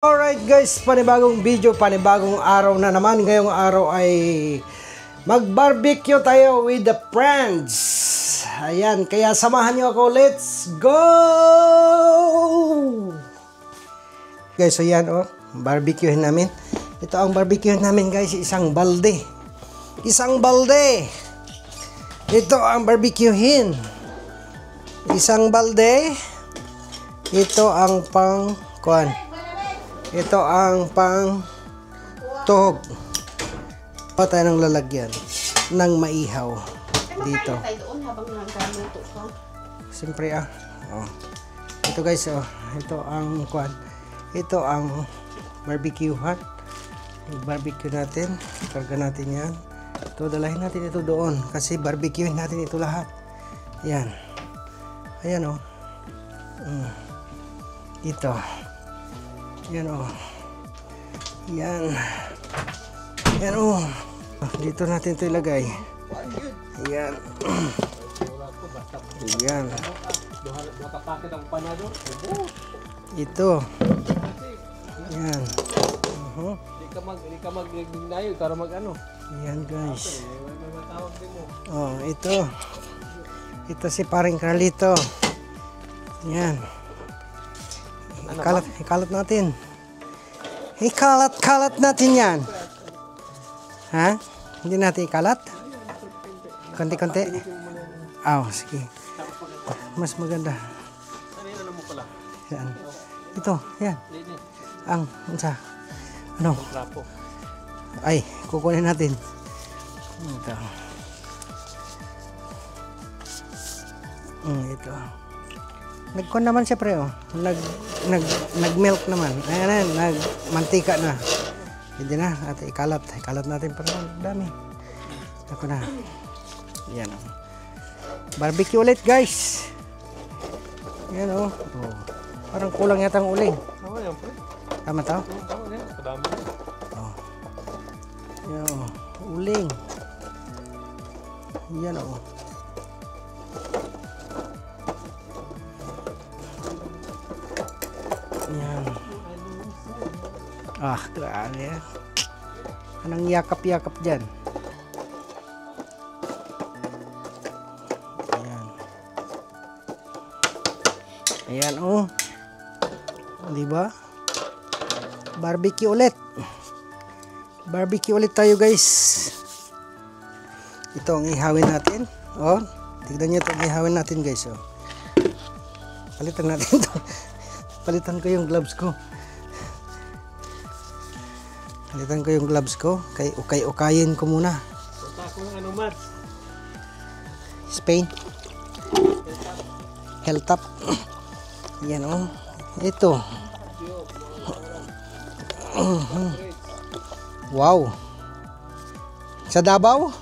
Alright guys, panibagong video, panibagong araw na naman. Ngayong araw ay mag-barbecue tayo with the friends. Ayan, kaya samahan nyo ako. Let's go! Guys, ayan barbecuehin namin. Ito ang barbecuehin namin guys, isang balde. Isang balde. Ito ang barbecuehin. Isang balde. Ito ang pang-kuan. Ito ang pang tuhog. Pa tayo ng lalagyan ng maihaw dito. Siyempre ito guys ito ang kuan. Ito ang barbecuehan. Barbecue natin. Karga natin yan. Ito dalahin natin ito doon kasi barbecuehin natin ito lahat. Yan. Ayan Ito. Yan Yan. Yan dito natin ito ilagay. Yan. Yan. Ito. Yan. Hindi ka mag-ignayo para mag-ano. Yan guys. Ito. Ito si paring Carlito. Yan. Ikalat natin. Ikalat natin yan. Ha? Hindi natin ikalat? Konti-konti? Sige. Mas maganda. Ano mo pala? Yan. Ito, yan. Unsa? Ano? Ay, kukunin natin. Ito. Ito. Nagkuhan naman siya pre nag-milk naman. Ayan, nagmantika na. Hindi na, at ikalat natin para dami. Ako na. Yan barbecue ulit guys. Yan parang kulang yata ang uling. Tama to? Yan uling. Yan Yan. Grabe. Anong yakap-yakap dyan? Ayan. Ayan diba? Barbecue ulit. Barbecue ulit tayo guys. Ito ang ihawin natin. Tignan nyo ito ang ihawin natin guys. Palitan natin ito. Palitan ko yung gloves ko. Kay ukayin ko muna. Punta ko ng Mat? Spain. Helltop. Yan Ito. Wow. Sa Davao?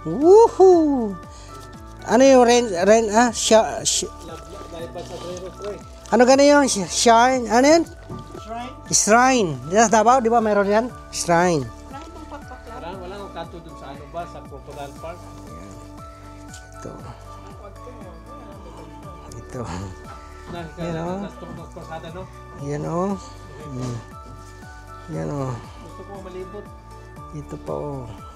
Woohoo! Ano yung ano gano'n yung shrine? Ano yan? Shrine. Sa Davao, di ba mayroon yan? Shrine. Wala akong kanto dun sa sa Crocodile Park. Ito. Yan Yan Gusto ko malibot. Ito pa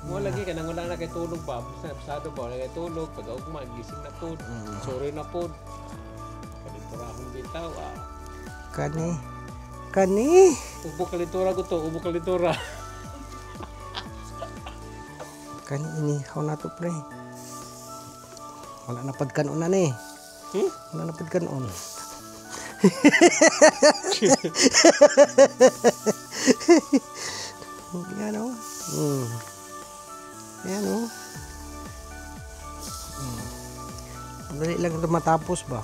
Mo lagi ka nang wala na kay tulog pa. Sabsado pa wala kay tulog. Pag-ugma gising na pod. Sorry na pod. Kalitura akong bitaw Kani. Ubo kalitura ko to. Ubo kalitura. Kani inihaw na to pre. Wala na pagkanon na ni. Wala na pagkanon. Yan Yan Dali lang ito matapos ba?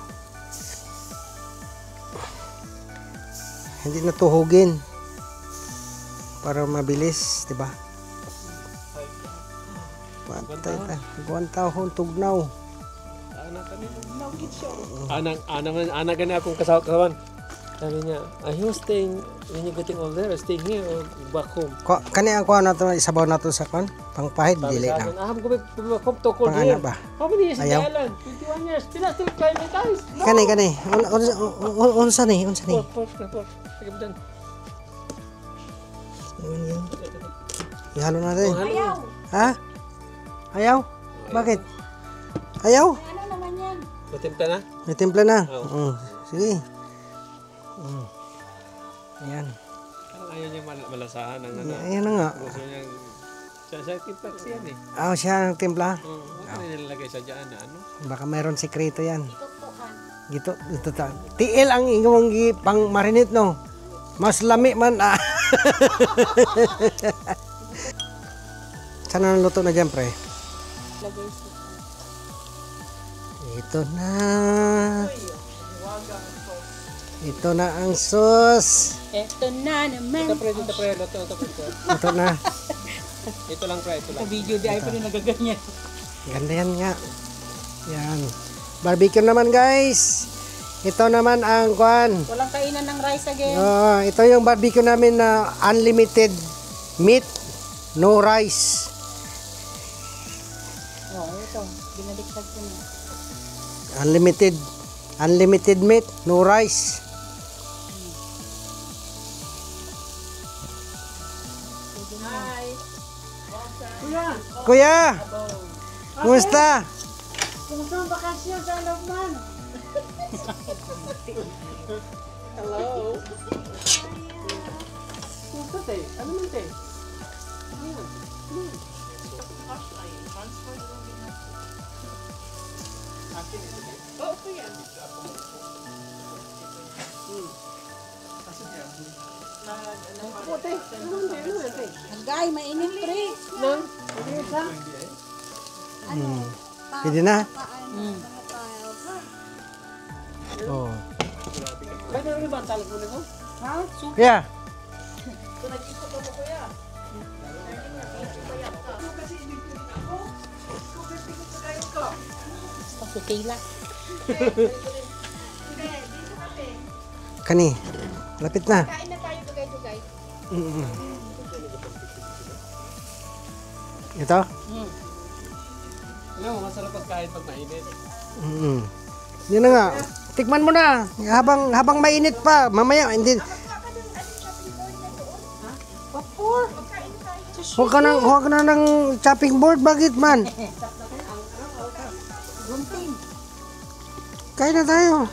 Hindi na tuhugin para mabilis, di ba? Patay ta. Guwan tahon tugnaw. Anak gani akong kasawan. Sabi niya, are you staying when you're getting older, staying here or back home? Kani ang kuha na ito, isabaw na ito sa kon? Pangpahid, dili na. Aham ko back home to cold here. How many years in Thailand? 21 years. Still acclimatized. Kani. Unsa ni? Sige, Yan. Ihalo natin. Ayaw. Ha? Ayaw? Bakit? Ayaw? Ano naman yan? Matimpla na? May timpla na. Oo. Sige. Ayan. Parang ayaw niya malasahan ng ano. Ayan na nga. Gusto niyang siya timpla kasi yan eh. Siya ang timpla. Huwag ka na nilalagay sa dyan na ano. Baka mayroon sikreto yan. Tutukan. Ito ta. Tiil ang ingawang pang marinate no. Mas lami man Sana naluto na dyan, pre. Lagay sa... Ito na. Ito na ang sauce. Ito na naman. Ito pre, luto. Ito na. Ito lang pre, ito lang. Sa video di ay pa rin nagaganyan. Ganda yan nga. Yan. Barbecue naman, guys. Ito naman ang kwan. Walang kainan ng rice again. Ito yung barbecue namin na unlimited meat, no rice. Ito. Binaliktad ko na. Unlimited meat, no rice. Hi. Kuya! Kumusta? Kumusta ang bakasyon sa Lagman? Hello. Kumusta te? Ano man te? Agay, mainit pre. Pwede na? Mm. Oo. Pwede rin ba ang talag mo nito? Ha? Kuya! Basta tila. Kani, lapit na. Kain na tayo dugay-dugay. Ito? Ano, masarap pagkain pag mainit. Yun na nga. Tikman mo na. Habang mainit pa. Mamaya, hindi. Huwag ka na ng chopping board. Bakit man? Kain na tayo.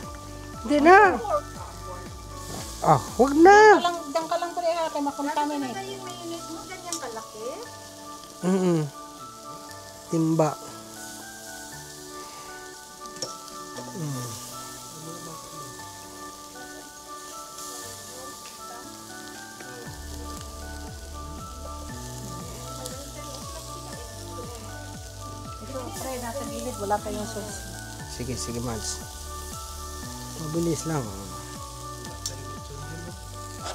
Hindi na. Huwag na. Dang ka lang pre ha, kay makontaminate. Timba. Ito pre, nasa gilid, wala kayong sauce. Sige, Mads. Mabilis lang.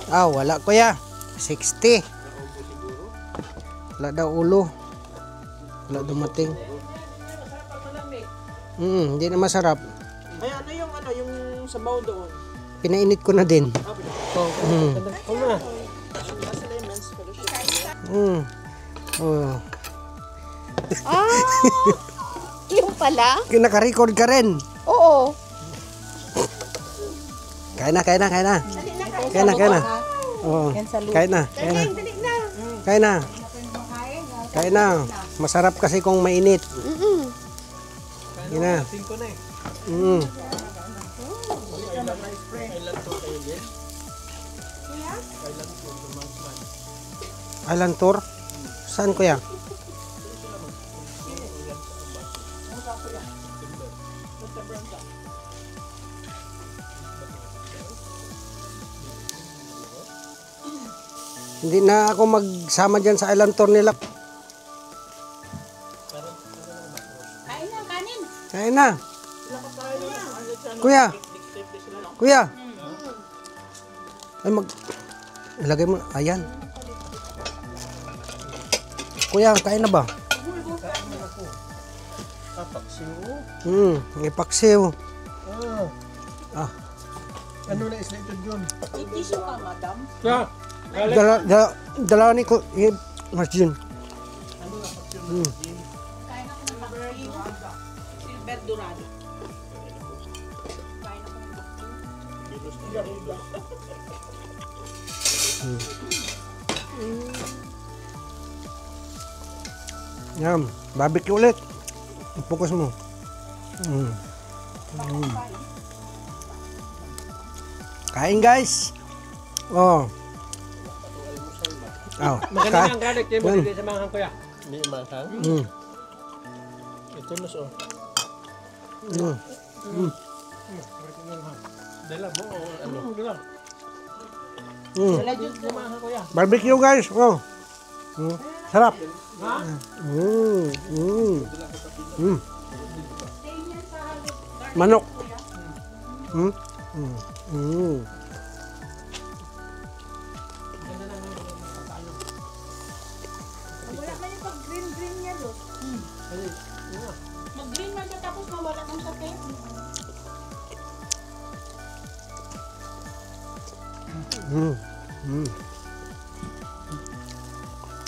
Wala kuya. 60. Wala daw ulo. Wala dumating. Hindi na masarap. Ay, yung sabaw doon? Pinainit ko na din. Yung pala? Naka-record ka rin. Oo. Kain na. Oo. Yan sa lupa. Kain na. Kain na. Masarap kasi kung mainit. Kain na. 5 na eh. Island tour? Saan kuya? Hindi na ako magsama dyan sa island tour nila. Kain na, kanin. Kain na. Kuya. Ay ilagay mo. Ayan. Kuya, kain na ba? Ipaksiw. Ano na isla ito yun? Tissue ka, madam. Dala ni ko. Mas yun. Kain ako ng bakriyo. Silver dorado. Kain ako ng bakriyo. Yan. Barbecue ulit. Focus mo. Kain guys. Oh. Oh. Maganda ang garlic. Kaya mo Yan. hindi sa mga kuya. Hindi mahal. Ito na so. Dala mo o ano? Dala. Wala dyan Sa mga kuya. Barbecue guys. Oh. Sarap. Ha? Manok. Wala man yung pag green niya, lo. Mag-green man siya tapos mawala man siya kayo.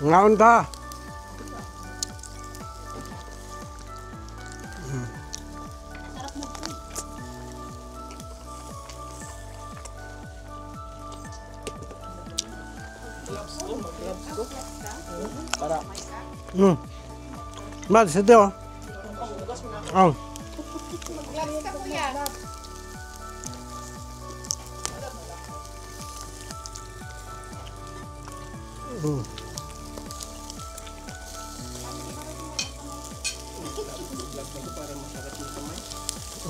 Ngaon ta. Mal, sito oh. Oh. Glass ka, kuya.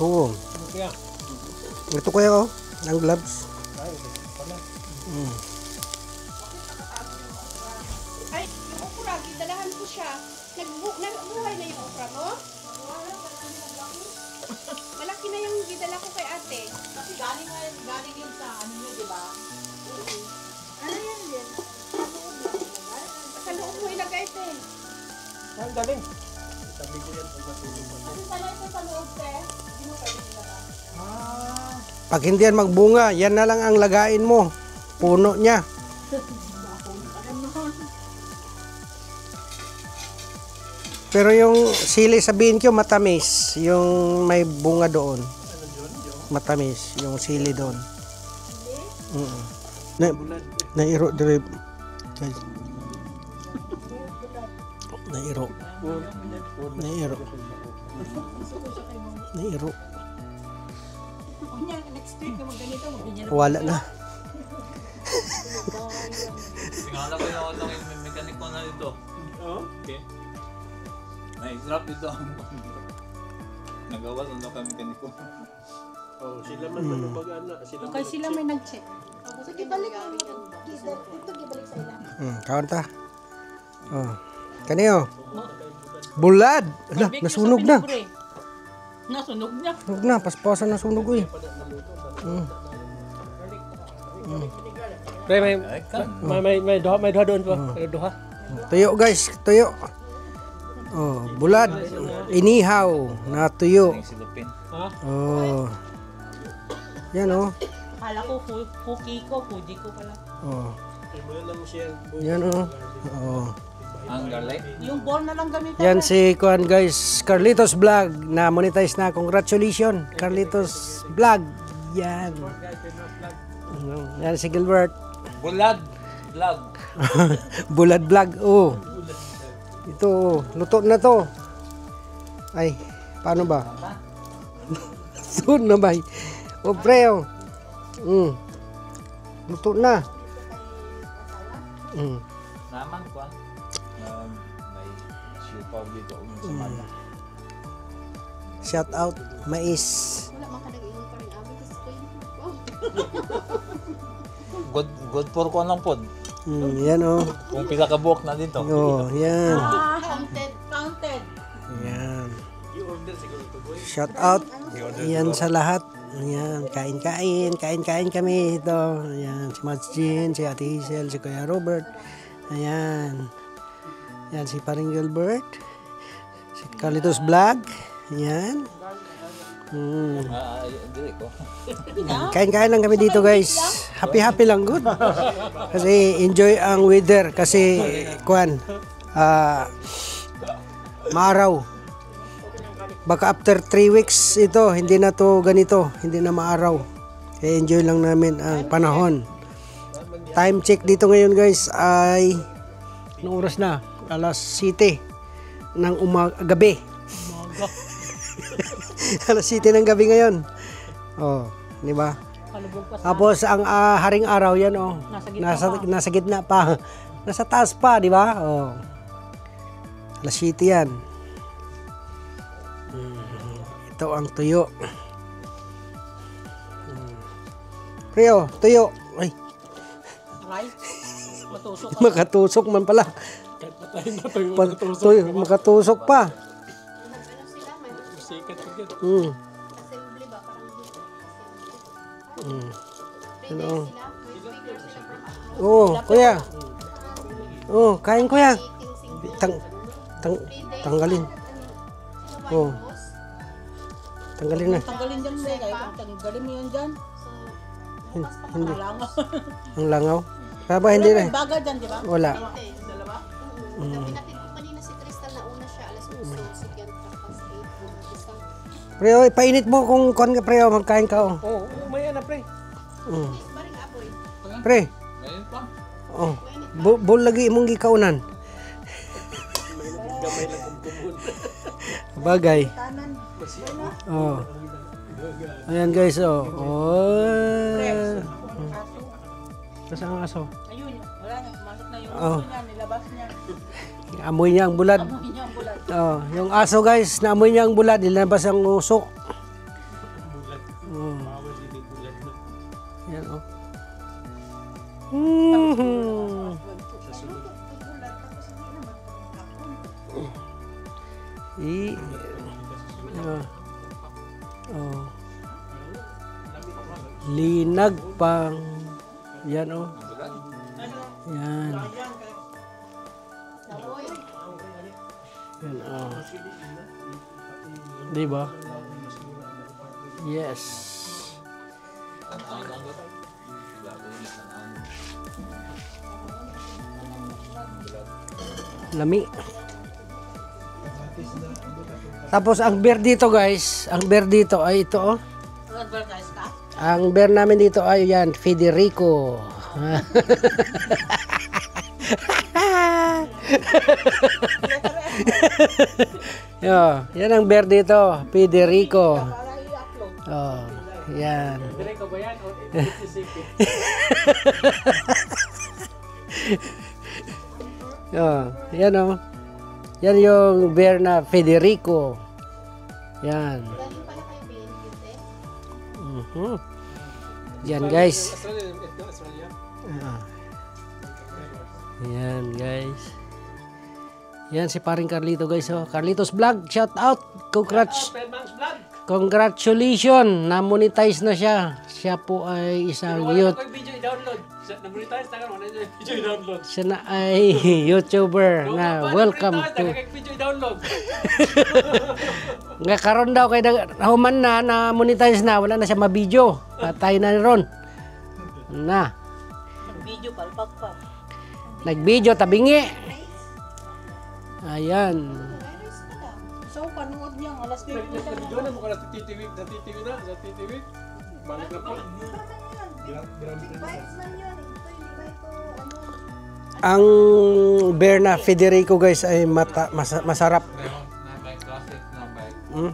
Oo. Kuya. Ito kuya oh. Ang gloves. Ay, yung okra, gidalahan ko siya. Nagbuhay na yung okra, no? Malaki na yung gidala ko kay ate. Kasi galing yun sa ano nyo, di ba? Ano yan din? Sa loob mo ilagay ito eh. Ang galing. Kasi pala ito sa loob, te. Hindi mo pwede ilagay. Pag hindi yan magbunga, yan na lang ang lagain mo. Puno niya. Pero yung sili sabihin ko matamis, yung may bunga doon. Matamis, yung sili doon. Nairo dire. Guys. Nairo. Nairo. Nairo. Next week na magganito, magganyan. Wala na. Tingala ko yung lang yung mekaniko na dito. Oh. Okay. Na-drop dito. Nagawa sa ka mekaniko. Oh, sila man mag-ana. Sila Okay, sila may nag-check. Sige, balik mo. Dito, gibalik sa ila. Kaon ta. Oh. Kaniyo. Bulad. Ala, nasunog na. Nasunog niya. Sunog na, paspasan na sunog eh. Pre, may duha doon po. Duha. Tuyo guys, tuyo. Oh, bulad. Inihaw na tuyo. Silupin. Ha? Oh. Yan oh. Kala ko, Fuji ko pala. Oh. Wala lang siya. Yan oh. Oh. Ang garlic. Yung ball na lang gamitin. Yan si Kuan guys, Carlitos Vlog na monetize na. Congratulations, Carlitos Vlog. Yan. Yan si Gilbert. Bulad. Vlog. Bulad Vlog. Oh. Ito, oh. Luto na to. Ay, paano ba? Soon na ba? Oh, pre, oh. Luto na. Naman ko. May siupaw dito sa mata. Shout out, mais. Wala makadag-ingon pa rin amin. Kasi Good for ko lang pod. Yan oh. Kung pila ka buok na dito. Oh, yan. counted. Yan. Shout out. Yan sa lahat. Yan, kain kami ito. Yan, si Majin, si Ate Hazel, si Kuya Robert. Ayan. Yan, si Paring Gilbert. Si Carlitos Vlog. Yan. Dili ko. Kain lang kami dito guys. Happy lang, good. Kasi enjoy ang weather. Kasi, kuan, maaraw. Baka after 3 weeks ito, hindi na to ganito. Hindi na maaraw. Kaya enjoy lang namin ang panahon. Time check dito ngayon guys ay anong oras na? Alas 7. ng gabi. Alas 7 ng gabi ngayon. Oh, di ba? Kalubog pa sa Tapos ang haring araw yan oh. nasa gitna pa. Nasa gitna pa. Nasa taas pa, di ba? Oh. Alas 7 yan. Ito ang tuyo. Preo, tuyo. Ay, Aray. Matusok ka. makatusok man pala. Tuyo, makatusok pa. Ano sila? May Sikat ko dyan. assembly ba? Parang Ano? sila. May speaker sila from Oh, kuya. Oh, kain kuya. 18 Tanggalin. Oh, tanggalin na. Tanggalin dyan mo kaya tanggalin mo yan dyan. Hindi. Langaw. Ang langaw. Kaya ba hindi na? Baga dyan, di ba? Wala. Pinatid ko kanina si Crystal na una siya, alas 11, si Kian tapos 8. Preo, ipainit mo kung kon ka preo, magkain ka oh. Oh, may ana pre. Baring apoy. Pre. Ngayon pa. Oh. Bul lagi imong gikaunan. Gamay lang kung kumod. Bagay. Tanan. Oh. Ayan guys, oh. Oh. Kasi ang aso. Ayun, wala na, pumasok na yung Oh. niya, nilabas niya. Amoy niya ang bulad. Amoy niya ang bulat. Oh, yung aso guys, naamoy niya ang bulad, nilabas ang usok. Oh. Yan oh. Mhm. Oh. Oh. Linag pang. Yan oh. Yan. Yan oh. Di ba? Yes. Lami. Tapos ang beer dito guys, ang beer dito ay ito oh. Advertise ka? Ang beer namin dito ay yan, Federico. Yan ang beer dito, Federico. Para i-upload. Oh, yan. Dire ko ba yan o isipin? Yan oh. Yan yung beer na Federico. Yan. Galing pala kayo BNQ, Mhm. Yan guys. Australia. Yan guys. Yan si paring Carlito guys oh. Carlitos Vlog, shout out. Pedman's vlog. Congratulations, na-monetize na siya. Siya po ay isang Wala ko video i-download. Nag-monetize tayo mo na video i-download. siya na ay YouTuber nga welcome to Video i-download. nga karon daw kay human na monetize na wala na siya mabidyo. Patay na ron. Na. Video palpak pa. Nag-video tabingi. Ayan. So, panood niya, alas 2 na Doon na mo ka sa TTV na. Sa TTV. Balik na po. Ang beer na Federico guys ay masarap. Nabay classic, nabay. Hmm?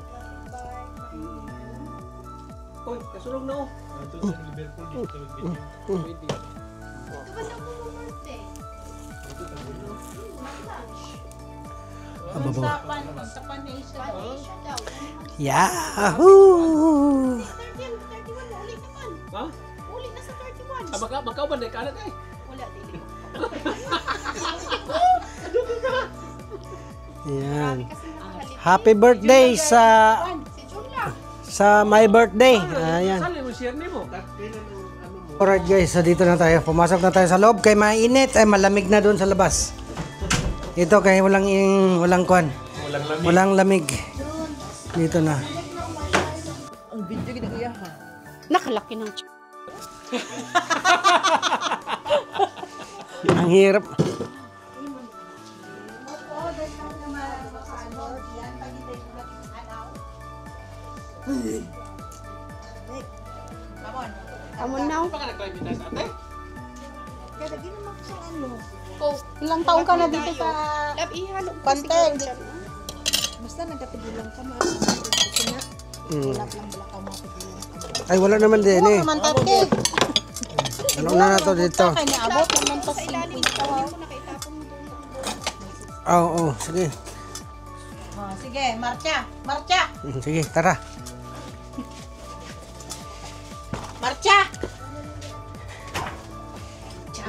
Uy, kasulong na oh. Sa Pan-Asia daw. Yahoo! 31 na ulit naman. Ha? Ulit na sa 31. Makaw ba na kalat eh? Wala, dili. Yan. Kasi makahalit. Happy birthday Si Jun lang. sa my birthday. Ayan. Sali mo share ni mo. Alright guys, so dito na tayo. Pumasok na tayo sa loob kay mainit ay malamig na doon sa labas. Ito kay walang kwan. Walang lamig. Dito na. Nakalaki ng Ang hirap. Amon now. Pa ka nag-climate ate? Ilang taong ka na dito sa Lab ihalo ko Pantel. siguro dyan. basta nagkapigilan ka mo. Wala lang bala ka mapigilan ka. Ay, wala naman din eh. Naman tate. Ano na to dito? Kaya niabot naman pa Sa ilalim, 50. hindi ko nakaitapon doon. Oo, sige. Oh, sige, marcha. Marcha. Sige, tara. Marcha.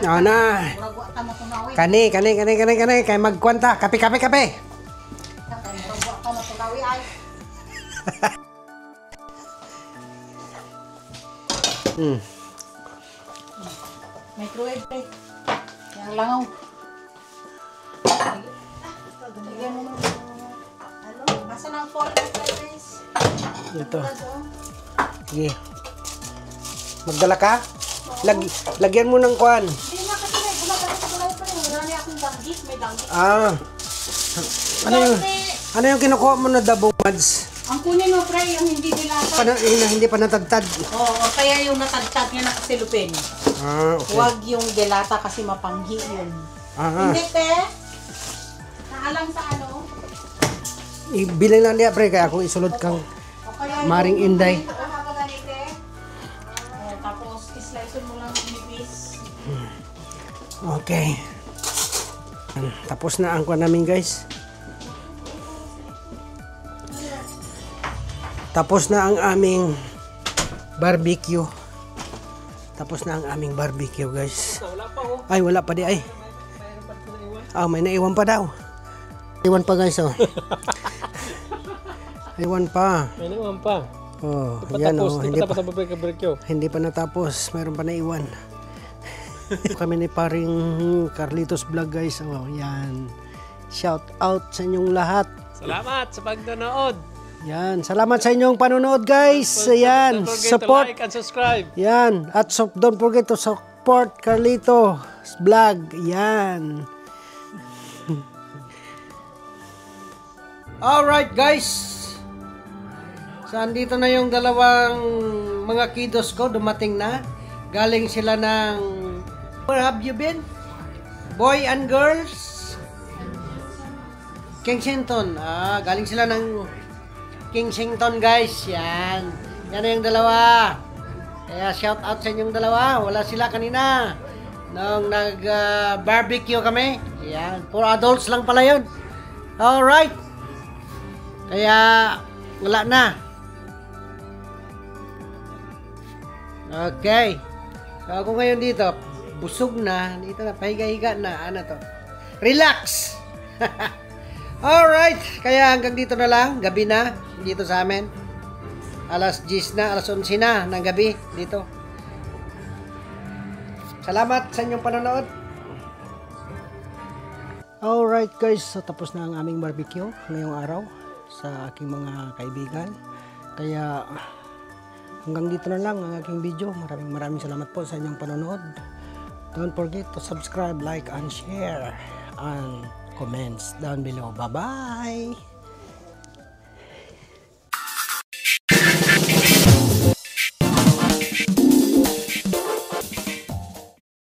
Oo na. Murag wa ta mo tunawi. Kani. Kaya magkwanta. Kape. Murag wa ta mo tunawi ay. Microwave pre. Yang langaw. Lagyan mo ng ano? Asa nang fall na fried rice? Ito. Sige. Magdala ka? Lagyan mo ng kwan. Hindi na kasi may gumagana sa gulay pa rin. Wala niya akong danggit. May danggit. Ah. Ano yung kinukuha mo na dabong mads? Ang kunin mo pre, yung hindi dilata. Hindi pa natagtad. Oo, kaya yung natagtad niya nakasilupin. Ah, okay. Huwag yung delata kasi mapanghi yun. Ah, Hindi te. Naalang sa ano? Ibilang lang niya, pre, kaya ako isulod kang O kaya Maring Inday. Ganite. Tapos islice mo lang nipis. Okay. Tapos na ang kwan namin, guys. Tapos na ang aming barbecue. Guys. Wala pa oh. Ay, wala pa di ay. Ah, may naiwan pa daw. Iwan pa, guys, oh. Iwan pa. May naman pa. Oh, yan, oh. Hindi pa tapos ang barbecue. Hindi pa natapos. Mayroon pa naiwan. Kami ni paring Carlitos Vlog, guys. Oh, yan. Shout out sa inyong lahat. Salamat sa pagdanood. Yan. Salamat sa inyong panonood, guys. Ayan. Don't forget Support. to like and subscribe. Yan. At don't forget to support Carlitos Vlog. Yan. Alright, guys. So, andito na yung dalawang mga kiddos ko. Dumating na. Galing sila ng... Where have you been? Boy and girls? Kensington. Ah, galing sila ng Kensington, guys. Yan. Yan na yung dalawa. Kaya shout out sa inyong dalawa. Wala sila kanina. Nung nag-barbecue kami. Yan. For adults lang pala yun. Alright. Kaya wala na. Okay. So ako ngayon dito, busog na. Dito na, pahiga-higa na. Ano to? Relax! Alright. Kaya hanggang dito na lang. Gabi na. Dito sa amin. Alas 10 na, alas 11 na ng gabi. Dito. Salamat sa inyong panonood. Alright, guys. So tapos na ang aming barbecue ngayong araw sa aking mga kaibigan. Kaya hanggang dito na lang ang aking video. Maraming salamat po sa inyong panonood. Don't forget to subscribe, like, and share, and comments down below. Bye-bye!